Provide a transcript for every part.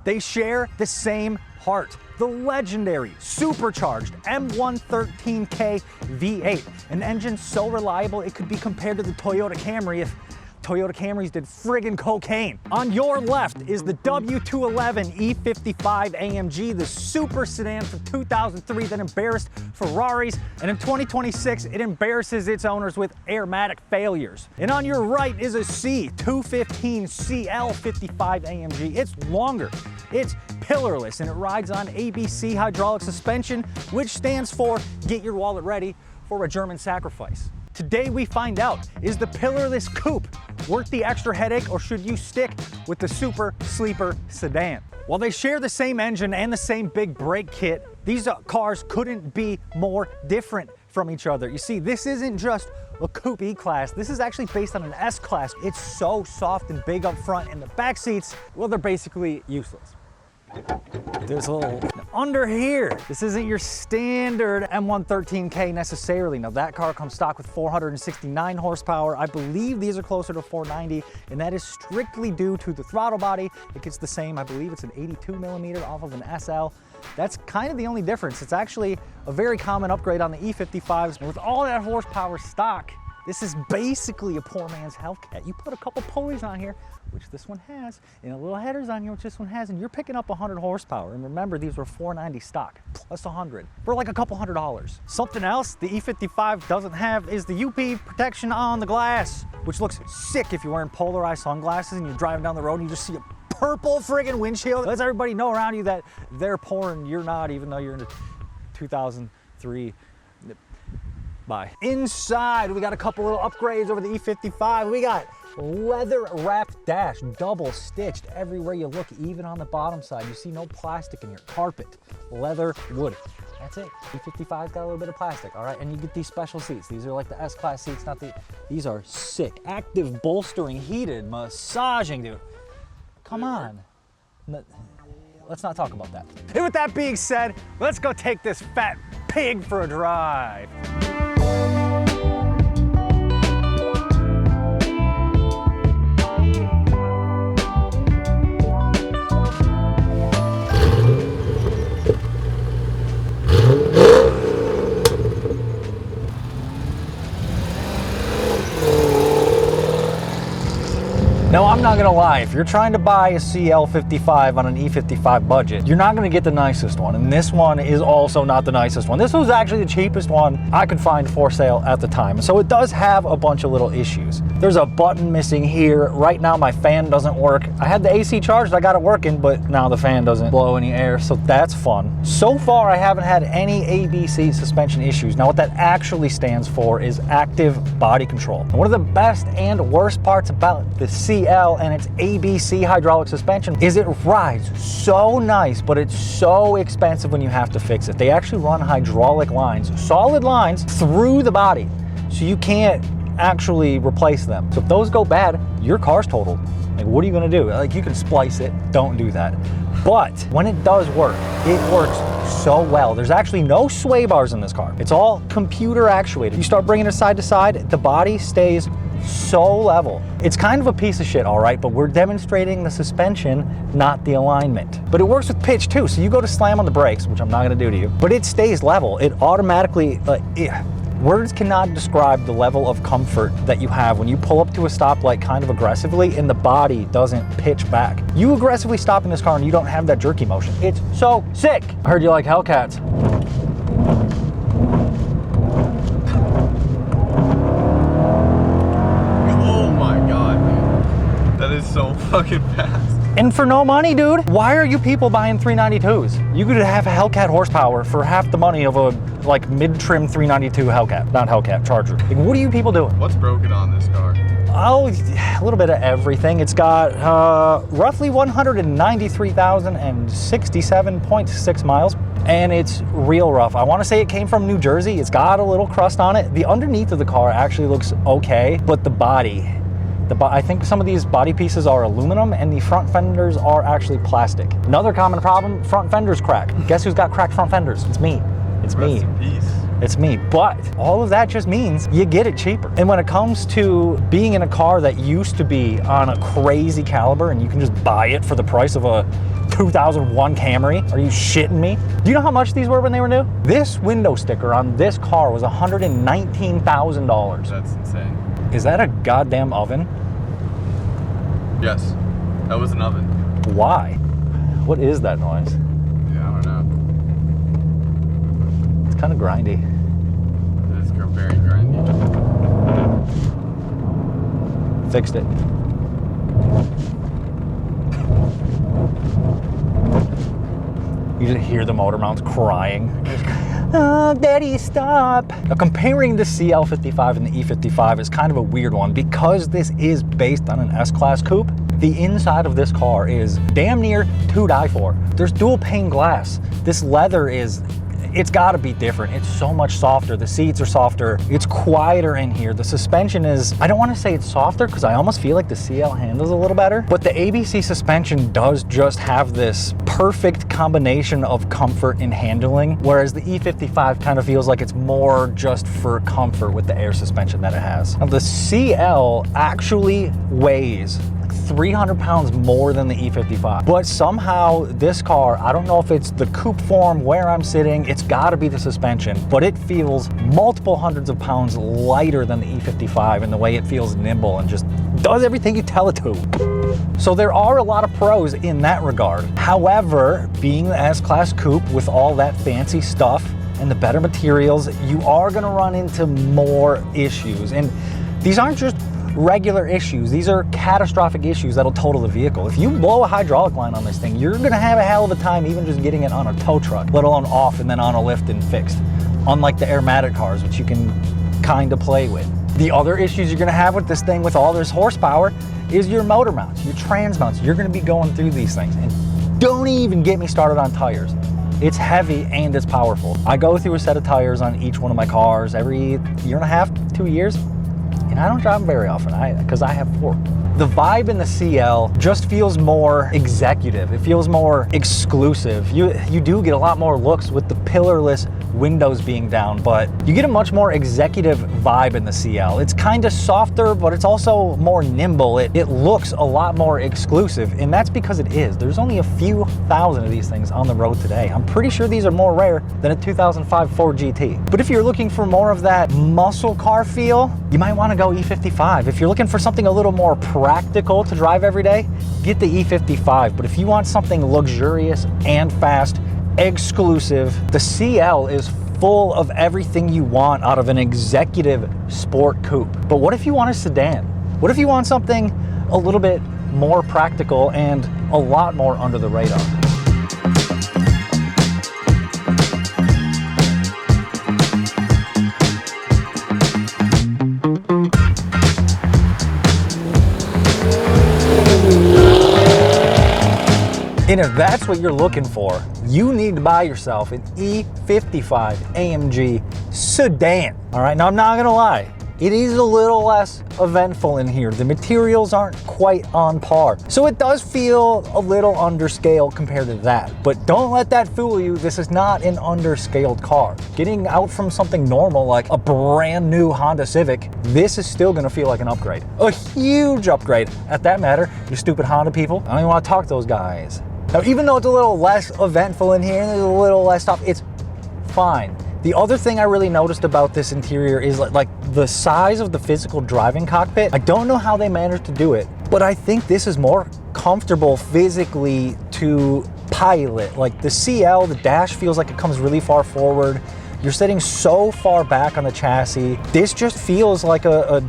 They share the same heart, the legendary supercharged M113K V8, an engine so reliable it could be compared to the Toyota Camry if Toyota Camrys did friggin' cocaine. On your left is the W211 E55 AMG, the super sedan from 2003 that embarrassed Ferraris, and in 2026 it embarrasses its owners with airmatic failures. And on your right is a C215 CL55 AMG. It's longer, it's pillarless, and it rides on ABC hydraulic suspension, which stands for get your wallet ready for a German sacrifice. Today we find out, is the pillarless coupe worth the extra headache, or should you stick with the super sleeper sedan? While they share the same engine and the same big brake kit, these cars couldn't be more different from each other. You see, this isn't just a coupe E-Class, this is actually based on an S-Class. It's so soft and big up front, and the back seats, well, they're basically useless. There's a little under here. This isn't your standard M113K necessarily. Now that car comes stock with 469 horsepower. I believe these are closer to 490, and that is strictly due to the throttle body. It gets the same, I believe it's an 82 millimeter off of an SL. That's kind of the only difference. It's actually a very common upgrade on the E55s. And with all that horsepower stock, this is basically a poor man's Hellcat. You put a couple pulleys on here, which this one has, and a little headers on here, which this one has, and you're picking up 100 horsepower. And remember, these were 490 stock, plus 100, for like a couple $100. Something else the E55 doesn't have is the UV protection on the glass, which looks sick if you're wearing polarized sunglasses and you're driving down the road and you just see a purple friggin' windshield. It lets everybody know around you that they're poor and you're not, even though you're in a 2003. Bye. Inside, we got a couple little upgrades over the E55. We got leather wrapped dash, double stitched everywhere you look, even on the bottom side. You see no plastic in here. Carpet, leather, wood. That's it. E55's got a little bit of plastic, all right? And you get these special seats. These are like the S-Class seats, not the, these are sick. Active bolstering, heated, massaging, dude. Come on. Let's not talk about that. And with that being said, let's go take this fat pig for a drive. Now, I'm not gonna lie, if you're trying to buy a CL55 on an E55 budget, you're not gonna get the nicest one, and this one is also not the nicest one. This was actually the cheapest one I could find for sale at the time, so it does have a bunch of little issues. There's a button missing here. Right now, my fan doesn't work. I had the AC charged, I got it working, but now the fan doesn't blow any air, so that's fun. So far, I haven't had any ABC suspension issues. Now, what that actually stands for is active body control. And one of the best and worst parts about the CL and its ABC hydraulic suspension is it rides so nice, but it's so expensive when you have to fix it. They actually run hydraulic lines, solid lines, through the body, so you can't actually replace them. So if those go bad, your car's totaled. Like, what are you gonna do? Like, you can splice it, don't do that. But when it does work, it works so well. There's actually no sway bars in this car. It's all computer actuated. You start bringing it side to side, the body stays so level. It's kind of a piece of shit, all right, but we're demonstrating the suspension, not the alignment. But it works with pitch too, so you go to slam on the brakes, which I'm not gonna do to you, but it stays level. It automatically, words cannot describe the level of comfort that you have when you pull up to a stoplight kind of aggressively and the body doesn't pitch back. You aggressively stop in this car and you don't have that jerky motion. It's so sick. I heard you like Hellcats. So fucking fast. And for no money, dude. Why are you people buying 392s? You could have a Hellcat horsepower for half the money of a like mid-trim 392 Hellcat, not Hellcat, Charger. Like, what are you people doing? What's broken on this car? Oh, a little bit of everything. It's got roughly 193,067.6 miles. And it's real rough. I want to say it came from New Jersey. It's got a little crust on it. The underneath of the car actually looks okay, but the body, I think some of these body pieces are aluminum and the front fenders are actually plastic. Another common problem, front fenders crack. Guess who's got cracked front fenders? It's me. It's me. Rest in peace. It's me. But all of that just means you get it cheaper. And when it comes to being in a car that used to be on a crazy caliber and you can just buy it for the price of a 2001 Camry? Are you shitting me? Do you know how much these were when they were new? This window sticker on this car was $119,000. That's insane. Is that a goddamn oven? Yes, that was an oven. Why? What is that noise? Yeah, I don't know. It's kind of grindy. It is very grindy. Fixed it. You just hear the motor mounts crying. Oh, Daddy, stop. Now, comparing the CL55 and the E55 is kind of a weird one because this is based on an S-Class coupe. The inside of this car is damn near to die for. There's dual pane glass. This leather it's gotta be different. It's so much softer. The seats are softer. It's quieter in here. The suspension is, I don't wanna say it's softer because I almost feel like the CL handles a little better, but the ABC suspension does just have this perfect combination of comfort and handling, whereas the E55 kind of feels like it's more just for comfort with the air suspension that it has. Now the CL actually weighs 300 pounds more than the E55. But somehow this car, I don't know if it's the coupe form where I'm sitting, it's gotta be the suspension, but it feels multiple hundreds of pounds lighter than the E55 in the way it feels nimble and just does everything you tell it to. So there are a lot of pros in that regard. However, being the S-Class coupe with all that fancy stuff and the better materials, you are gonna run into more issues. And these aren't just regular issues. These are catastrophic issues that'll total the vehicle. If you blow a hydraulic line on this thing, you're gonna have a hell of a time even just getting it on a tow truck, let alone off and then on a lift and fixed. Unlike the Airmatic cars, which you can kind of play with. The other issues you're gonna have with this thing with all this horsepower is your motor mounts, your trans mounts. You're gonna be going through these things. And don't even get me started on tires. It's heavy and it's powerful. I go through a set of tires on each one of my cars every year and a half, 2 years. And I don't drive them very often because I have 4. The vibe in the CL just feels more executive. It feels more exclusive. You do get a lot more looks with the pillarless windows being down, but you get a much more executive vibe in the CL. It's kind of softer, but it's also more nimble. It looks a lot more exclusive, and that's because it is. There's only a few thousand of these things on the road today. I'm pretty sure these are more rare than a 2005 Ford GT. But if you're looking for more of that muscle car feel, you might want to go E55. If you're looking for something a little more practical to drive every day, get the E55. But if you want something luxurious and fast, exclusive, the CL is full of everything you want out of an executive sport coupe. But what if you want a sedan? What if you want something a little bit more practical and a lot more under the radar? And if that's what you're looking for, you need to buy yourself an E55 AMG sedan. All right, now I'm not gonna lie, it is a little less eventful in here. The materials aren't quite on par. So it does feel a little underscaled compared to that. But don't let that fool you, this is not an underscaled car. Getting out from something normal like a brand new Honda Civic, this is still gonna feel like an upgrade. A huge upgrade. At that matter, you stupid Honda people, I don't even wanna talk to those guys. Now, even though it's a little less eventful in here and there's a little less stuff, it's fine. The other thing I really noticed about this interior is like the size of the physical driving cockpit. I don't know how they managed to do it, but I think this is more comfortable physically to pilot. Like the CL, the dash feels like it comes really far forward. You're sitting so far back on the chassis. This just feels like a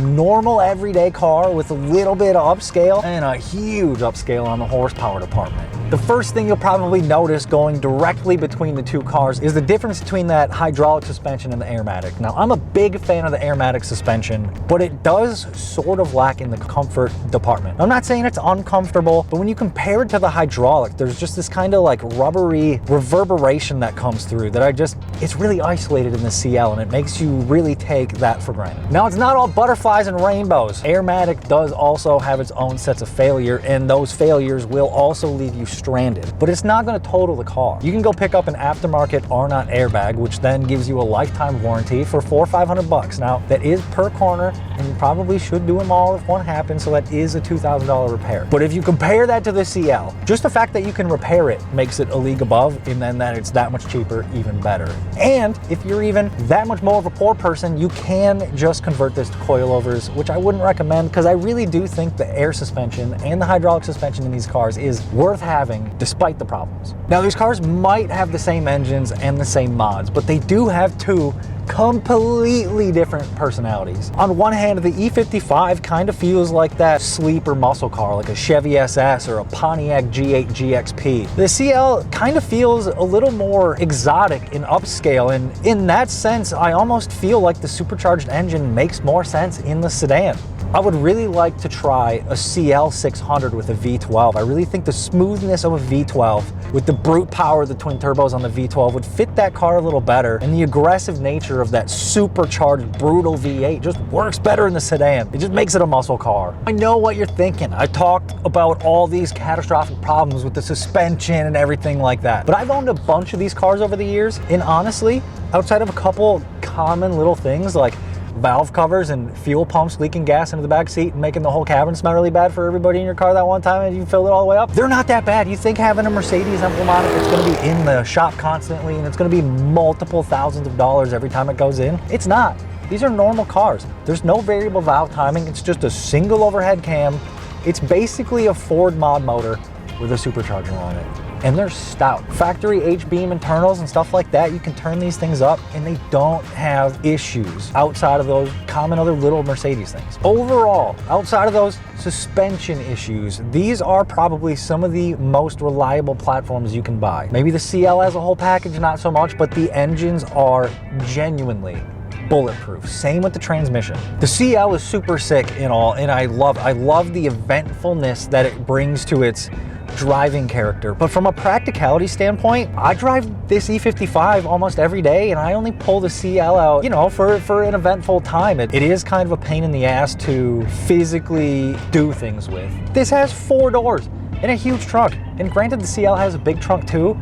normal everyday car with a little bit of upscale and a huge upscale on the horsepower department. The first thing you'll probably notice going directly between the two cars is the difference between that hydraulic suspension and the Airmatic. Now, I'm a big fan of the Airmatic suspension, but it does sort of lack in the comfort department. I'm not saying it's uncomfortable, but when you compare it to the hydraulic, there's just this kind of like rubbery reverberation that comes through that it's really isolated in the CL, and it makes you really take that for granted. Now, it's not all butterflies butterflies and rainbows. Airmatic does also have its own sets of failure, and those failures will also leave you stranded. But it's not going to total the car. You can go pick up an aftermarket R-Not airbag, which then gives you a lifetime warranty for $400 or $500. Now, that is per corner, and you probably should do them all if one happens, so that is a $2,000 repair. But if you compare that to the CL, just the fact that you can repair it makes it a league above, and then that it's that much cheaper, even better. And if you're even that much more of a poor person, you can just convert this to coilovers, which I wouldn't recommend, because I really do think the air suspension and the hydraulic suspension in these cars is worth having despite the problems. Now, these cars might have the same engines and the same mods, but they do have two completely different personalities. On one hand, the E55 kind of feels like that sleeper muscle car, like a Chevy SS or a Pontiac G8 GXP. The CL kind of feels a little more exotic and upscale, and in that sense, I almost feel like the supercharged engine makes more sense in the sedan. I would really like to try a CL600 with a V12. I really think the smoothness of a V12 with the brute power of the twin turbos on the V12 would fit that car a little better, and the aggressive nature of that supercharged brutal V8 just works better in the sedan. It just makes it a muscle car. I know what you're thinking. I talked about all these catastrophic problems with the suspension and everything like that, but I've owned a bunch of these cars over the years, and honestly, outside of a couple common little things like valve covers and fuel pumps leaking gas into the back seat and making the whole cabin smell really bad for everybody in your car that one time and you filled it all the way up, they're not that bad. You think having a Mercedes emblem on it, it's going to be in the shop constantly and it's going to be multiple thousands of dollars every time it goes in? It's not. These are normal cars. There's no variable valve timing. It's just a single overhead cam. It's basically a Ford mod motor with a supercharger on it. And they're stout. Factory H-beam internals and stuff like that, you can turn these things up and they don't have issues outside of those common other little Mercedes things. Overall, outside of those suspension issues, these are probably some of the most reliable platforms you can buy. Maybe the CL as a whole package, not so much, but the engines are genuinely bulletproof. Same with the transmission. The CL is super sick and all, and I love the eventfulness that it brings to its driving character. But from a practicality standpoint, I drive this E55 almost every day and I only pull the CL out, you know, for an eventful time. It is kind of a pain in the ass to physically do things with. This has 4 doors and a huge trunk. And granted, the CL has a big trunk too.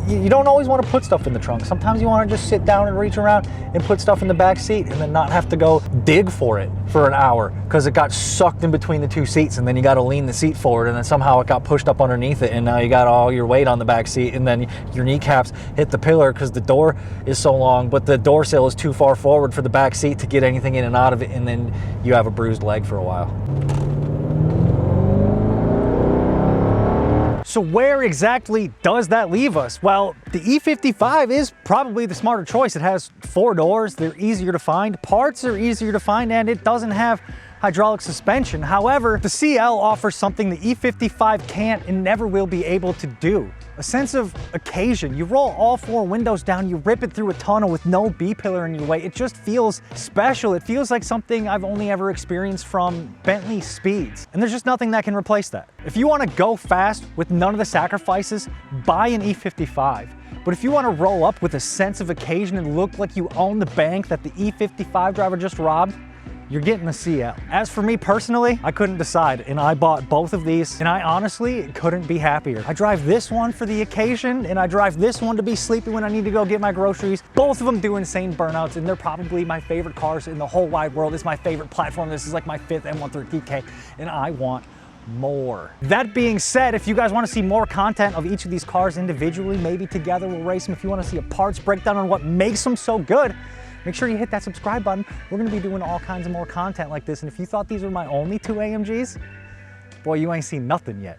You don't always want to put stuff in the trunk. Sometimes you want to just sit down and reach around and put stuff in the back seat and then not have to go dig for it for an hour because it got sucked in between the 2 seats, and then you got to lean the seat forward and then somehow it got pushed up underneath it and now you got all your weight on the back seat, and then your kneecaps hit the pillar because the door is so long, but the door sill is too far forward for the back seat to get anything in and out of it, and then you have a bruised leg for a while. So where exactly does that leave us? Well, the E55 is probably the smarter choice. It has 4 doors, they're easier to find, parts are easier to find, and it doesn't have hydraulic suspension. However, the CL offers something the E55 can't and never will be able to do. A sense of occasion. You roll all 4 windows down, you rip it through a tunnel with no B-pillar in your way. It just feels special. It feels like something I've only ever experienced from Bentley Speeds. And there's just nothing that can replace that. If you want to go fast with none of the sacrifices, buy an E55. But if you want to roll up with a sense of occasion and look like you own the bank that the E55 driver just robbed, you're getting the CL. As for me personally, I couldn't decide, and I bought both of these, and I honestly couldn't be happier. I drive this one for the occasion, and I drive this one to be sleepy when I need to go get my groceries. Both of them do insane burnouts, and they're probably my favorite cars in the whole wide world. It's my favorite platform. This is like my 5th M113K, and I want more. That being said, if you guys want to see more content of each of these cars individually, maybe together we'll race them. If you want to see a parts breakdown on what makes them so good, make sure you hit that subscribe button. We're going to be doing all kinds of more content like this. And if you thought these were my only 2 AMGs, boy, you ain't seen nothing yet.